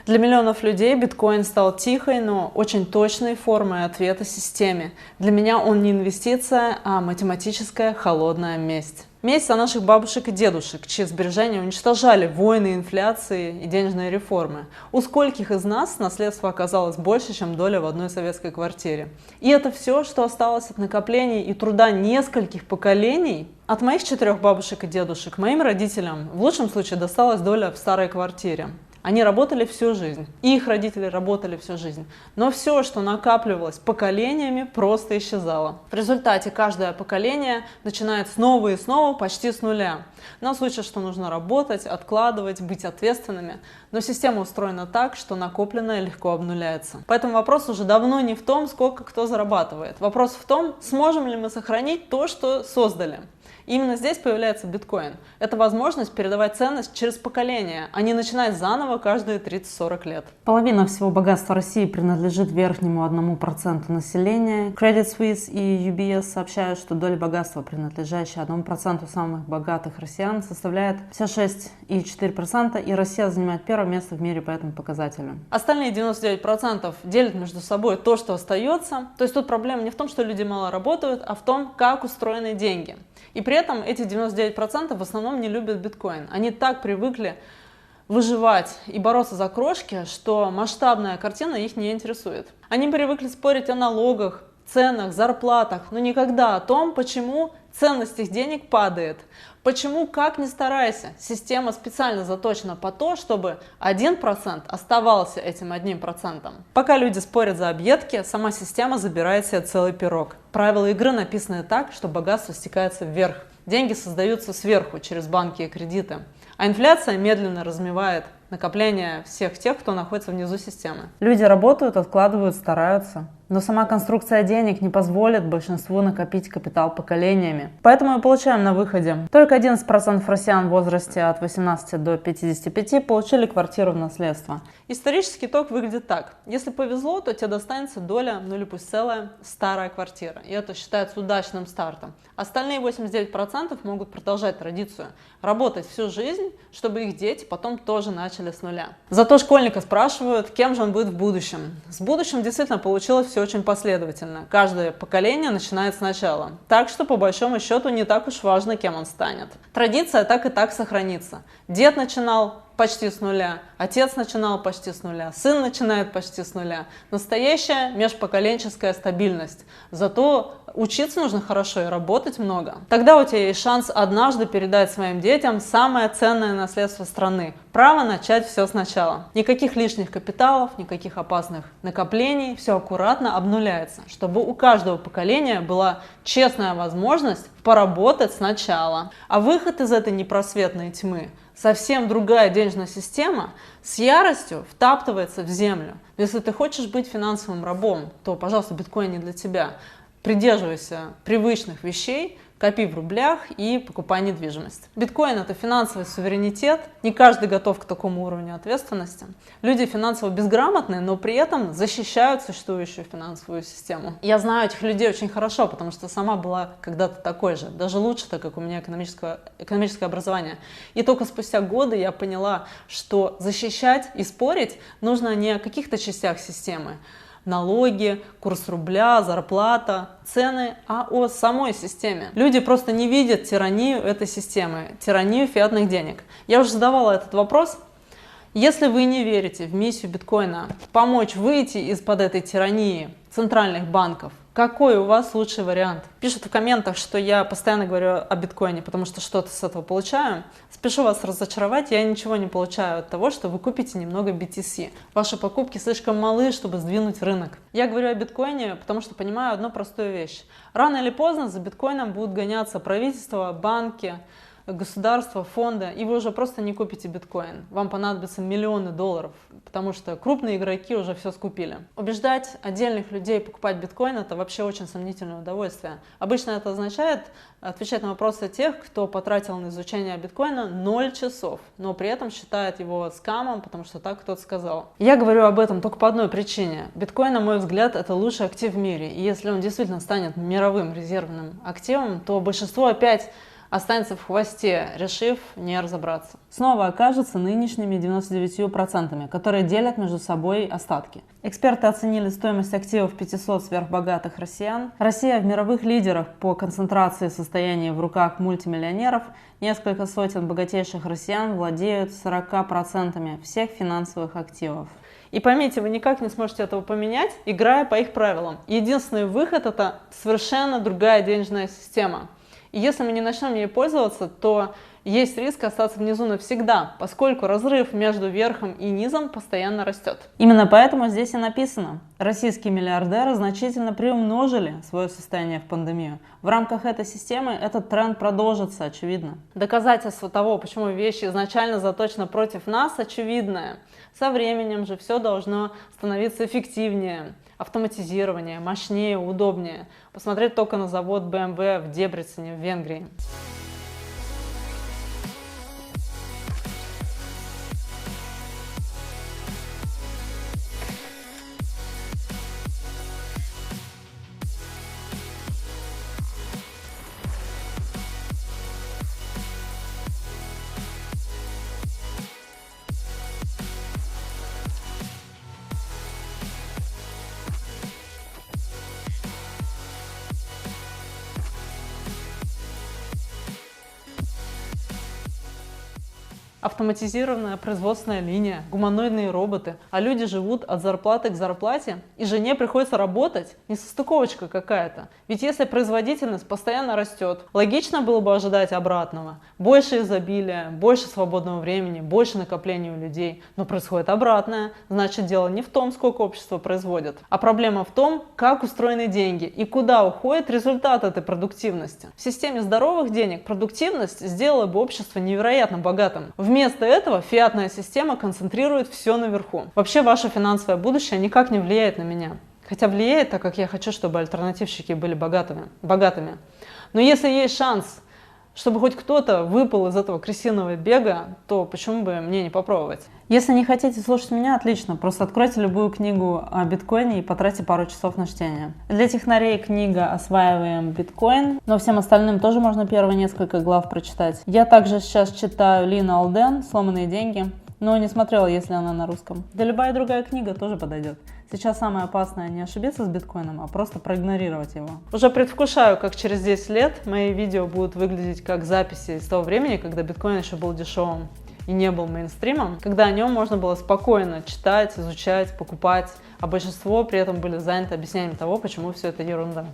Для миллионов людей биткоин стал тихой, но очень точной формой ответа системе. Для меня он не инвестиция, а математическая холодная месть. Месть за наших бабушек и дедушек, чьи сбережения уничтожали войны, инфляции и денежные реформы. У скольких из нас наследство оказалось больше, чем доля в одной советской квартире. И это все, что осталось от накоплений и труда нескольких поколений. От моих 4 бабушек и дедушек моим родителям в лучшем случае досталась доля в старой квартире. Они работали всю жизнь, и их родители работали всю жизнь. Но все, что накапливалось поколениями, просто исчезало. В результате каждое поколение начинает снова и снова почти с нуля. Нас учат, что нужно работать, откладывать, быть ответственными. Но система устроена так, что накопленное легко обнуляется. Поэтому вопрос уже давно не в том, сколько кто зарабатывает. Вопрос в том, сможем ли мы сохранить то, что создали. И именно здесь появляется биткоин. Это возможность передавать ценность через поколение, а не начинать заново каждые 30-40 лет. Половина всего богатства России принадлежит верхнему 1% населения. Credit Suisse и UBS сообщают, что доля богатства, принадлежащая 1% самых богатых россиян, составляет 56,4%, и Россия занимает первое место в мире по этому показателю. Остальные 99% делят между собой то, что остается. То есть тут проблема не в том, что люди мало работают, а в том, как устроены деньги. И при этом эти 99% в основном не любят биткоин. Они так привыкли выживать и бороться за крошки, что масштабная картина их не интересует. Они привыкли спорить о налогах, ценах, зарплатах, но никогда о том, почему ценность их денег падает. Почему, как ни старайся, система специально заточена по то, чтобы 1% оставался этим 1%. Пока люди спорят за объедки, сама система забирает себе целый пирог. Правила игры написаны так, что богатство стекается вверх. Деньги создаются сверху, через банки и кредиты. А инфляция медленно размывает накопление всех тех, кто находится внизу системы. Люди работают, откладывают, стараются. Но сама конструкция денег не позволит большинству накопить капитал поколениями. Поэтому мы получаем на выходе. Только 11% россиян в возрасте от 18 до 55 получили квартиру в наследство. Исторический итог выглядит так. Если повезло, то тебе достанется доля, ну или пусть целая, старая квартира. И это считается удачным стартом. Остальные 89% могут продолжать традицию. Работать всю жизнь, чтобы их дети потом тоже начали с нуля. Зато школьника спрашивают, кем же он будет в будущем. С будущим действительно получилось все очень последовательно. Каждое поколение начинает сначала. Так что, по большому счету, не так уж важно, кем он станет. Традиция так и так сохранится. Дед начинал почти с нуля, отец начинал почти с нуля, сын начинает почти с нуля. Настоящая межпоколенческая стабильность. Зато учиться нужно хорошо и работать много. Тогда у тебя есть шанс однажды передать своим детям самое ценное наследство страны. Право начать все сначала. Никаких лишних капиталов, никаких опасных накоплений. Все аккуратно обнуляется, чтобы у каждого поколения была честная возможность поработать сначала. А выход из этой непросветной тьмы — совсем другая денежная система с яростью втаптывается в землю. Если ты хочешь быть финансовым рабом, то, пожалуйста, биткоин не для тебя. Придерживайся привычных вещей, копи в рублях и покупай недвижимость. Биткоин — это финансовый суверенитет. Не каждый готов к такому уровню ответственности. Люди финансово безграмотные, но при этом защищают существующую финансовую систему. Я знаю этих людей очень хорошо, потому что сама была когда-то такой же. Даже лучше, так как у меня экономическое образование. И только спустя годы я поняла, что защищать и спорить нужно не о каких-то частях системы, налоги, курс рубля, зарплата, цены, а о самой системе. Люди просто не видят тиранию этой системы, тиранию фиатных денег. Я уже задавала этот вопрос. Если вы не верите в миссию биткоина помочь выйти из-под этой тирании центральных банков, какой у вас лучший вариант? Пишут в комментах, что я постоянно говорю о биткоине, потому что что-то с этого получаю. Спешу вас разочаровать, я ничего не получаю от того, что вы купите немного BTC. Ваши покупки слишком малы, чтобы сдвинуть рынок. Я говорю о биткоине, потому что понимаю одну простую вещь. Рано или поздно за биткоином будут гоняться правительства, банки, государства, фонда, и вы уже просто не купите биткоин. Вам понадобятся миллионы долларов, потому что крупные игроки уже все скупили. Убеждать отдельных людей покупать биткоин — это вообще очень сомнительное удовольствие. Обычно это означает отвечать на вопросы тех, кто потратил на изучение биткоина 0 часов, но при этом считает его скамом, потому что так кто-то сказал. Я говорю об этом только по одной причине. Биткоин, на мой взгляд, это лучший актив в мире, и если он действительно станет мировым резервным активом, то большинство опять останется в хвосте, решив не разобраться. Снова окажется нынешними 99%, которые делят между собой остатки. Эксперты оценили стоимость активов 500 сверхбогатых россиян. Россия в мировых лидерах по концентрации состояния в руках мультимиллионеров. Несколько сотен богатейших россиян владеют 40% всех финансовых активов. И поймите, вы никак не сможете этого поменять, играя по их правилам. Единственный выход – это совершенно другая денежная система. И если мы не начнем ей пользоваться, то есть риск остаться внизу навсегда, поскольку разрыв между верхом и низом постоянно растет. Именно поэтому здесь и написано: российские миллиардеры значительно приумножили свое состояние в пандемию. В рамках этой системы этот тренд продолжится, очевидно. Доказательство того, почему вещи изначально заточены против нас, очевидное. Со временем же все должно становиться эффективнее, автоматизирование, мощнее, удобнее. Посмотреть только на завод BMW в Дебрецене в Венгрии. Автоматизированная производственная линия, гуманоидные роботы, а люди живут от зарплаты к зарплате, и жене приходится работать, несостыковочка какая-то. Ведь если производительность постоянно растет, логично было бы ожидать обратного. Больше изобилия, больше свободного времени, больше накопления у людей. Но происходит обратное, значит дело не в том, сколько общество производит, а проблема в том, как устроены деньги и куда уходит результат этой продуктивности. В системе здоровых денег продуктивность сделала бы общество невероятно богатым. Вместо этого фиатная система концентрирует все наверху. Вообще ваше финансовое будущее никак не влияет на меня. Хотя влияет, так как я хочу, чтобы альтернативщики были богатыми. Но если есть шанс, чтобы хоть кто-то выпал из этого крысиного бега, то почему бы мне не попробовать? Если не хотите слушать меня, отлично, просто откройте любую книгу о биткоине и потратьте пару часов на чтение. Для технарей книга «Осваиваем биткоин», но всем остальным тоже можно первые несколько глав прочитать. Я также сейчас читаю Лин Алден «Сломанные деньги», но не смотрела, если она на русском. Да любая другая книга тоже подойдет. Сейчас самое опасное не ошибиться с биткоином, а просто проигнорировать его. Уже предвкушаю, как через 10 лет мои видео будут выглядеть как записи из того времени, когда биткоин еще был дешевым и не был мейнстримом, когда о нем можно было спокойно читать, изучать, покупать, а большинство при этом были заняты объяснением того, почему все это ерунда.